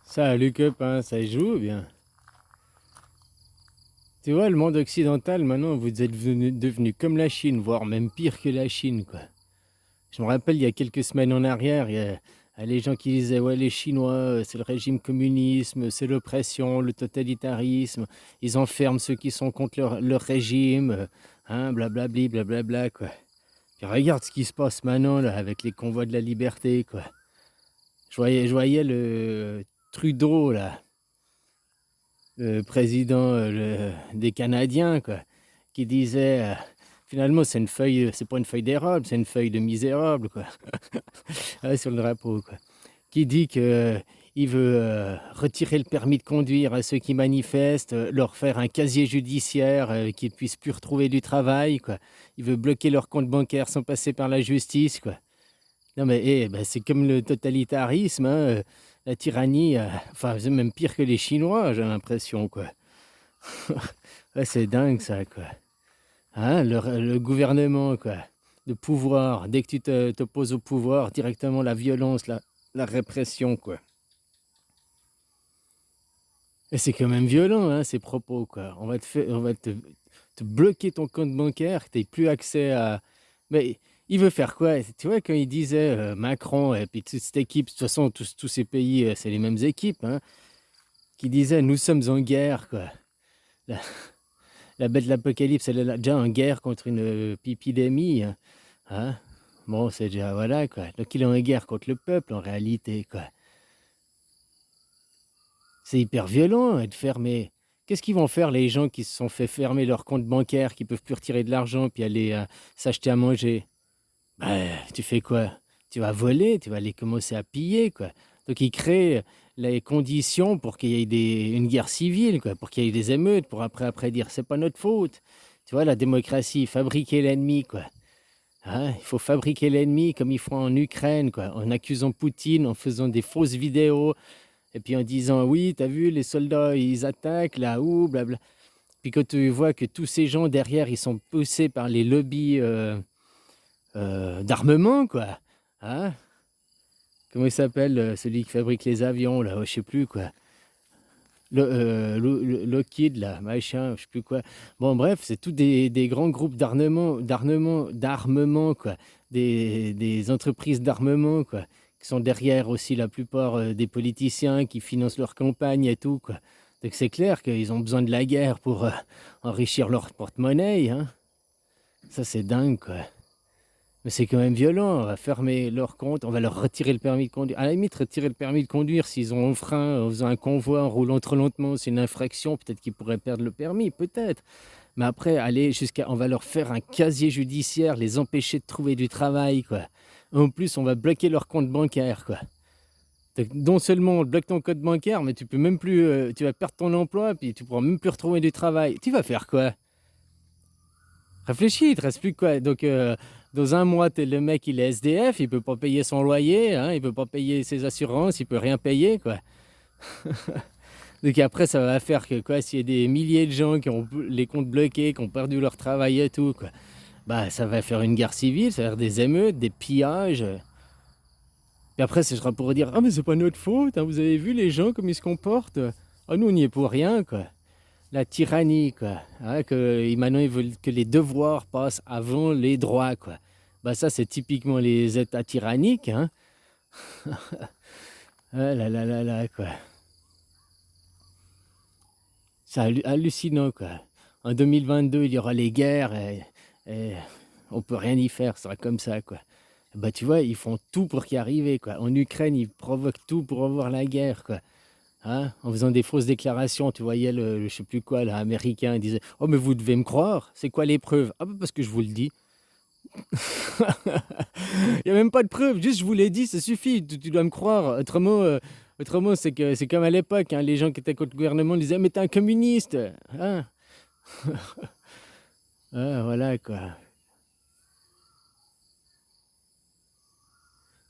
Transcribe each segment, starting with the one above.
Salut copain, ça joue ou bien? Tu vois, le monde occidental, maintenant, vous êtes devenu comme la Chine, voire même pire que la Chine, quoi. Je me rappelle, il y a quelques semaines en arrière, il y a les gens qui disaient, ouais, les Chinois, c'est le régime communisme, c'est l'oppression, le totalitarisme, ils enferment ceux qui sont contre leur régime, hein, blablabli, blablabla, quoi. Puis regarde ce qui se passe maintenant, là, avec les convois de la liberté, quoi. Je voyais le Trudeau, là, le président des Canadiens, quoi, qui disait finalement c'est pas une feuille d'érable, c'est une feuille de misérable, quoi, ouais, sur le drapeau, quoi. Qui dit que il veut retirer le permis de conduire à ceux qui manifestent, leur faire un casier judiciaire, qu'ils puissent plus retrouver du travail, quoi. Il veut bloquer leur compte bancaire sans passer par la justice, quoi. Non mais ben, c'est comme le totalitarisme, hein, la tyrannie, enfin c'est même pire que les Chinois, j'ai l'impression, quoi. Ouais, c'est dingue ça, quoi. Hein, le gouvernement, quoi. Le pouvoir, dès que tu t'opposes au pouvoir, directement la violence, la répression, quoi. Et c'est quand même violent, hein, ces propos, quoi. On va te bloquer ton compte bancaire, que tu plus accès à. Mais il veut faire quoi? Tu vois, quand il disait Macron et puis toute cette équipe, de toute façon, tous ces pays, c'est les mêmes équipes, hein, qui disaient nous sommes en guerre, quoi. La, la bête de l'apocalypse, elle est déjà en guerre contre une épidémie, hein. Hein. Bon, c'est déjà, voilà, quoi. Donc il est en guerre contre le peuple, en réalité, quoi. C'est hyper violent, être fermé. Qu'est-ce qu'ils vont faire les gens qui se sont fait fermer leur compte bancaire, qui peuvent plus retirer de l'argent, puis aller s'acheter à manger? Bah, tu fais quoi? Tu vas voler, tu vas aller commencer à piller, quoi. Donc ils créent les conditions pour qu'il y ait une guerre civile, quoi, pour qu'il y ait des émeutes, pour après dire c'est pas notre faute. Tu vois, la démocratie, fabriquer l'ennemi, quoi. Hein, il faut fabriquer l'ennemi comme ils font en Ukraine, quoi, en accusant Poutine, en faisant des fausses vidéos, et puis en disant oui, t'as vu, les soldats, ils attaquent là-haut, blabla. Puis quand tu vois que tous ces gens derrière, ils sont poussés par les lobbies d'armement, quoi. Hein. Comment il s'appelle, celui qui fabrique les avions, là, je sais plus, quoi. Lockheed, là, machin, je sais plus quoi. Bon, bref, c'est tous des grands groupes d'armement, quoi. Des entreprises d'armement, quoi, qui sont derrière aussi la plupart des politiciens qui financent leurs campagnes et tout, quoi. Donc c'est clair qu'ils ont besoin de la guerre pour enrichir leur porte-monnaie, hein. Ça, c'est dingue, quoi. Mais c'est quand même violent, on va fermer leur compte, on va leur retirer le permis de conduire. À la limite, retirer le permis de conduire s'ils ont enfreint en faisant un convoi, en roulant trop lentement, c'est une infraction, peut-être qu'ils pourraient perdre le permis, peut-être. Mais après, aller jusqu'à, on va leur faire un casier judiciaire, les empêcher de trouver du travail, quoi. En plus, on va bloquer leur compte bancaire, quoi. Donc, non seulement on bloque ton code bancaire, mais tu peux même plus, tu vas perdre ton emploi, puis tu pourras même plus retrouver du travail. Tu vas faire quoi? Réfléchis, il te reste plus que quoi? Donc, dans un mois, le mec, il est SDF, il peut pas payer son loyer, hein, il peut pas payer ses assurances, il peut rien payer, quoi. Donc après, ça va faire que quoi, s'il y a des milliers de gens qui ont les comptes bloqués, qui ont perdu leur travail et tout, quoi, bah ça va faire une guerre civile, ça va faire des émeutes, des pillages. Et après, ce sera pour dire, ah mais c'est pas notre faute, hein, vous avez vu les gens comme ils se comportent. Ah nous, on n'y est pour rien, quoi. La tyrannie, quoi. Hein, maintenant, ils veulent que les devoirs passent avant les droits, quoi. Bah ça, c'est typiquement les États tyranniques, hein. Ah là là là là, quoi. C'est hallucinant, quoi. En 2022, il y aura les guerres et on peut rien y faire, ça sera comme ça, quoi. Bah tu vois, ils font tout pour y arriver, quoi. En Ukraine, ils provoquent tout pour avoir la guerre, quoi. Hein, en faisant des fausses déclarations, tu voyais je sais plus quoi, l'américain, il disait oh, mais vous devez me croire, c'est quoi les preuves? Ah, bah parce que je vous le dis. Il n'y a même pas de preuves, juste je vous l'ai dit, ça suffit, tu dois me croire. Autrement c'est que c'est comme à l'époque, hein, les gens qui étaient contre le gouvernement disaient mais t'es un communiste. Hein. Ah, voilà quoi.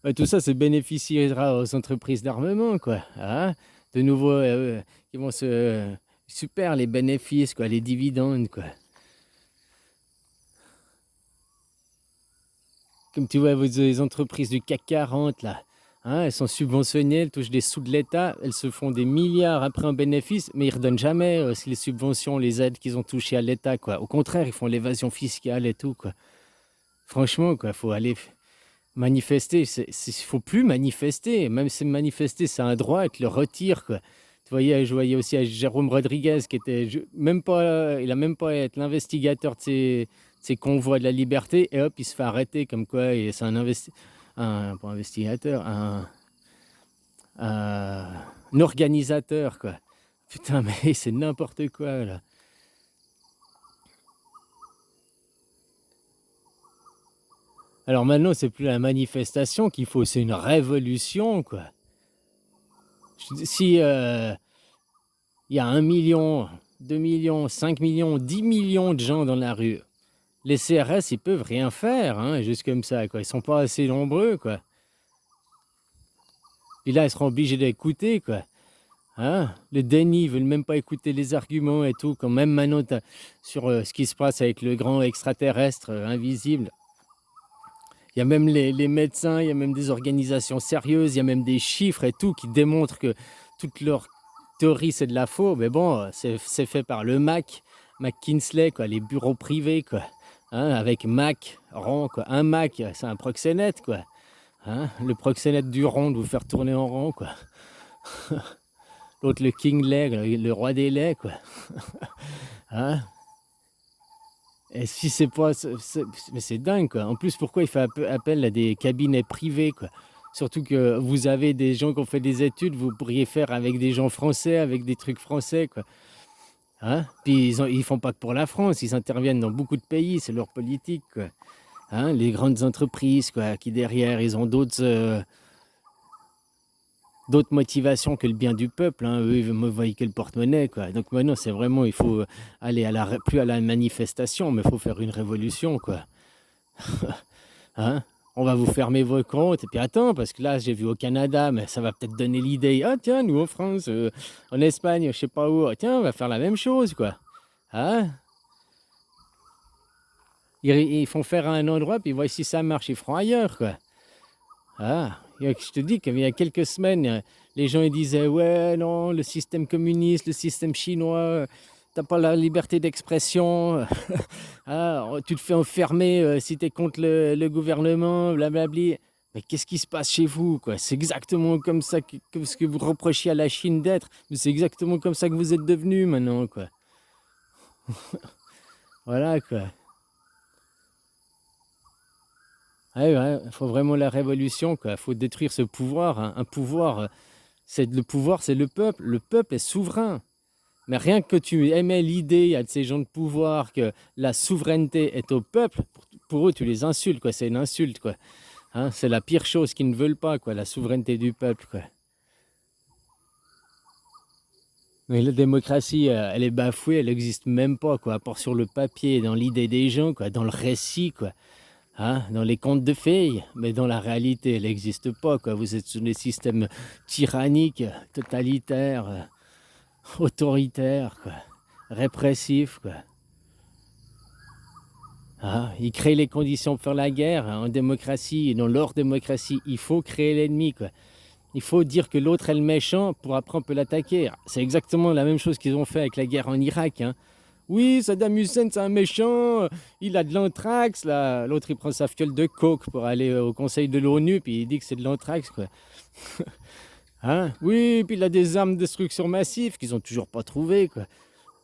Bah, tout ça, ça bénéficiera aux entreprises d'armement, quoi. Hein. De nouveau, qui vont se. Super, les bénéfices, quoi, les dividendes, quoi. Comme tu vois, les entreprises du CAC 40, là, Hein, elles sont subventionnées, elles touchent des sous de l'État, elles se font des milliards après en bénéfice, mais ils redonnent jamais, les subventions, les aides qu'ils ont touchées à l'État, quoi. Au contraire, ils font l'évasion fiscale et tout, quoi. Franchement, quoi, faut aller manifester, faut plus manifester. Même si manifester, c'est un droit, ils te le retirent, quoi. Je voyais aussi à Jérôme Rodriguez qui était même pas, il a même pas à être l'investigateur de ces convois de la liberté, et hop, il se fait arrêter comme quoi c'est pas investigateur, un organisateur, quoi. Putain, mais c'est n'importe quoi, là. Alors maintenant, c'est plus la manifestation qu'il faut, c'est une révolution, quoi. Si il y a 1 million, 2 millions, 5 millions, 10 millions de gens dans la rue, les CRS, ils peuvent rien faire, hein, juste comme ça, quoi. Ils sont pas assez nombreux, quoi. Puis là, ils seront obligés d'écouter, quoi. Hein? Le déni, ils veulent même pas écouter les arguments et tout. Quand même maintenant, sur ce qui se passe avec le grand extraterrestre invisible, il y a même les médecins, il y a même des organisations sérieuses, il y a même des chiffres et tout qui démontrent que toute leur théorie, c'est de la faux. Mais bon, c'est fait par le McKinsey, quoi, les bureaux privés, quoi. Hein, avec Mac, rond, quoi. Un Mac, c'est un proxénète, quoi. Hein, le proxénète du rond, de vous faire tourner en rond, quoi. L'autre, le King Leg, le roi des laits, quoi. Hein? Et si c'est pas... mais c'est dingue, quoi. En plus, pourquoi il fait appel à des cabinets privés, quoi? Surtout que vous avez des gens qui ont fait des études, vous pourriez faire avec des gens français, avec des trucs français, quoi. Hein? Puis ils font pas que pour la France, ils interviennent dans beaucoup de pays, c'est leur politique, quoi. Hein? Les grandes entreprises, quoi, qui derrière, ils ont d'autres motivations que le bien du peuple, hein. Eux, ils me voient que le porte-monnaie, quoi. Donc maintenant, c'est vraiment, il faut aller plus à la manifestation, mais il faut faire une révolution, quoi. Hein? On va vous fermer vos comptes, et puis attends, parce que là, j'ai vu au Canada, mais ça va peut-être donner l'idée. Ah tiens, nous en France, en Espagne, je sais pas où, tiens, on va faire la même chose, quoi. Hein? Ils font faire à un endroit, puis ils voient si ça marche, ils feront ailleurs, quoi. Ah, je te dis qu'il y a quelques semaines, les gens ils disaient ouais, non, le système communiste, le système chinois, t'as pas la liberté d'expression, ah, tu te fais enfermer si t'es contre le gouvernement, blablabli. Mais qu'est-ce qui se passe chez vous, quoi? C'est exactement comme ça que ce que vous reprochiez à la Chine d'être, mais c'est exactement comme ça que vous êtes devenus maintenant, quoi. Voilà, quoi. Ouais, ouais, il faut vraiment la révolution, quoi. Il faut détruire ce pouvoir, hein. Un pouvoir. Le pouvoir, c'est le peuple. Le peuple est souverain. Mais rien que tu émets l'idée à ces gens de pouvoir que la souveraineté est au peuple, pour eux, tu les insultes, quoi. C'est une insulte, quoi. Hein, c'est la pire chose qu'ils ne veulent pas, quoi, la souveraineté du peuple, quoi. Mais la démocratie, elle est bafouée, elle n'existe même pas, quoi, à part sur le papier, dans l'idée des gens, quoi, dans le récit, quoi. Hein, dans les contes de fées, mais dans la réalité, elle n'existe pas, quoi. Vous êtes sous des systèmes tyranniques, totalitaires, autoritaires, quoi, répressifs, quoi. Ah, ils créent les conditions pour faire la guerre, hein. En démocratie, et dans leur démocratie, il faut créer l'ennemi, quoi. Il faut dire que l'autre est le méchant pour après on peut l'attaquer. C'est exactement la même chose qu'ils ont fait avec la guerre en Irak, hein. Oui, Saddam Hussein, c'est un méchant, il a de l'anthrax, là. L'autre, il prend sa fiole de coke pour aller au conseil de l'ONU, puis il dit que c'est de l'anthrax, quoi. Hein? Oui, puis il a des armes de destruction massive qu'ils ont toujours pas trouvées, quoi.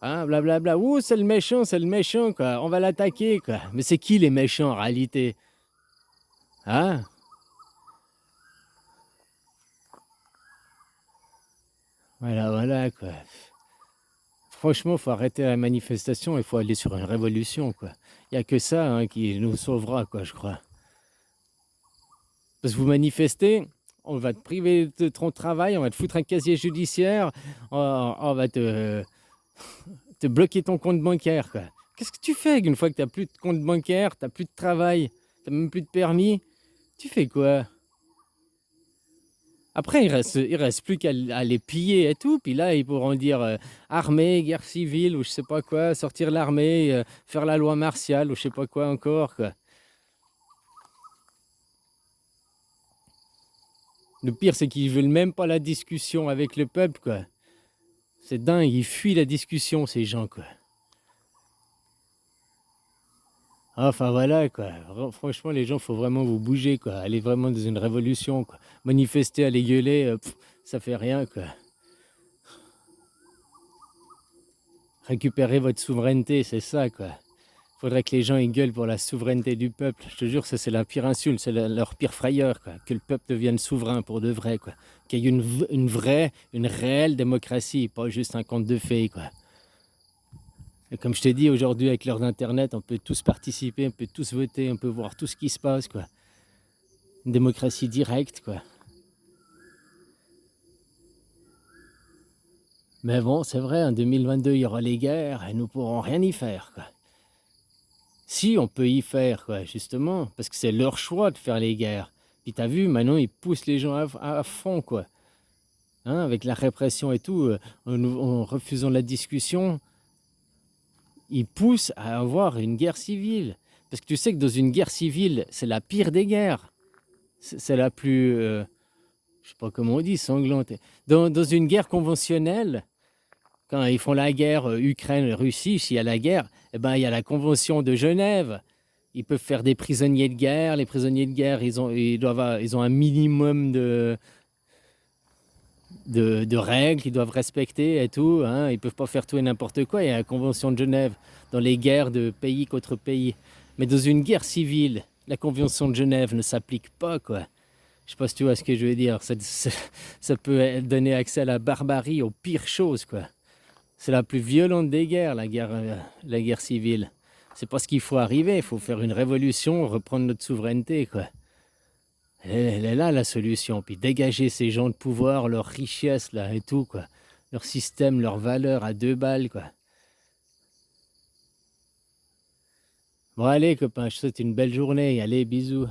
Hein, blablabla. Ouh, c'est le méchant, quoi. On va l'attaquer, quoi. Mais c'est qui les méchants en réalité? Hein? Voilà, voilà, quoi. Franchement, il faut arrêter la manifestation, il faut aller sur une révolution, quoi. Il n'y a que ça, hein, qui nous sauvera, quoi, je crois. Parce que vous manifestez, on va te priver de ton travail, on va te foutre un casier judiciaire, on va te bloquer ton compte bancaire, quoi. Qu'est-ce que tu fais une fois que tu n'as plus de compte bancaire, tu n'as plus de travail, tu n'as même plus de permis? Tu fais quoi? Après, il reste plus qu'à les piller et tout. Puis là, ils pourront dire armée, guerre civile ou je sais pas quoi, sortir l'armée, faire la loi martiale ou je sais pas quoi encore, quoi. Le pire, c'est qu'ils veulent même pas la discussion avec le peuple, quoi. C'est dingue, ils fuient la discussion, ces gens, quoi. Enfin voilà, quoi. Franchement, les gens, faut vraiment vous bouger, quoi. Aller vraiment dans une révolution, quoi. Manifester, aller gueuler, ça fait rien, quoi. Récupérer votre souveraineté, c'est ça, quoi. Faudrait que les gens ils gueulent pour la souveraineté du peuple. Je te jure, ça c'est la pire insulte, c'est leur pire frayeur, quoi. Que le peuple devienne souverain pour de vrai, quoi. Qu'il y ait une vraie, une réelle démocratie, pas juste un conte de fées, quoi. Et comme je t'ai dit, aujourd'hui, avec l'heure d'Internet, on peut tous participer, on peut tous voter, on peut voir tout ce qui se passe, quoi. Une démocratie directe, quoi. Mais bon, c'est vrai, en 2022, il y aura les guerres et nous pourrons rien y faire, quoi. Si, on peut y faire, quoi, justement, parce que c'est leur choix de faire les guerres. Puis t'as vu, maintenant, ils poussent les gens à fond, quoi. Hein, avec la répression et tout, en refusant la discussion, ils poussent à avoir une guerre civile. Parce que tu sais que dans une guerre civile, c'est la pire des guerres. C'est la plus, je sais pas comment on dit, sanglante. Dans une guerre conventionnelle, quand ils font la guerre Ukraine-Russie, s'il y a la guerre, eh ben, il y a la convention de Genève. Ils peuvent faire des prisonniers de guerre. Les prisonniers de guerre, ils ont un minimum de règles qu'ils doivent respecter et tout. Hein. Ils ne peuvent pas faire tout et n'importe quoi. Il y a la convention de Genève dans les guerres de pays contre pays. Mais dans une guerre civile, la convention de Genève ne s'applique pas, quoi. Je sais pas si tu vois ce que je veux dire. Ça peut donner accès à la barbarie, aux pires choses, quoi. C'est la plus violente des guerres, la guerre civile. C'est pas ce qu'il faut arriver. Il faut faire une révolution, reprendre notre souveraineté, quoi. Elle est là, la solution. Puis dégager ces gens de pouvoir, leur richesse, là, et tout, quoi. Leur système, leurs valeurs à 2 balles, quoi. Bon, allez, copain, je te souhaite une belle journée. Allez, bisous.